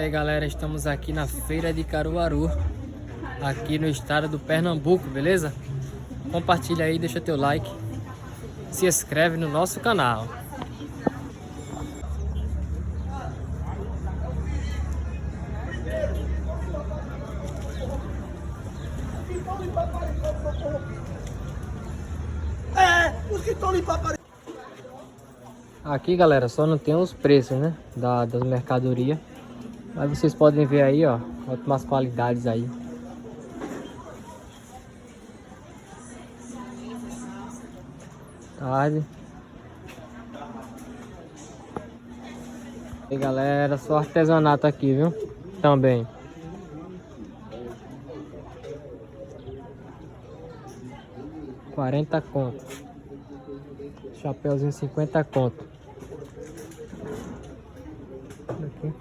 E aí galera, estamos aqui na feira de Caruaru, aqui no estado do Pernambuco, beleza? Compartilha aí, deixa teu like, se inscreve no nosso canal. Aqui galera, só não tem os preços, né, das mercadorias, mas vocês podem ver aí, ó, ótimas qualidades aí. Tarde. E aí galera, só artesanato aqui, viu? Também. R$40 conto. Chapeuzinho 50 conto. Aqui.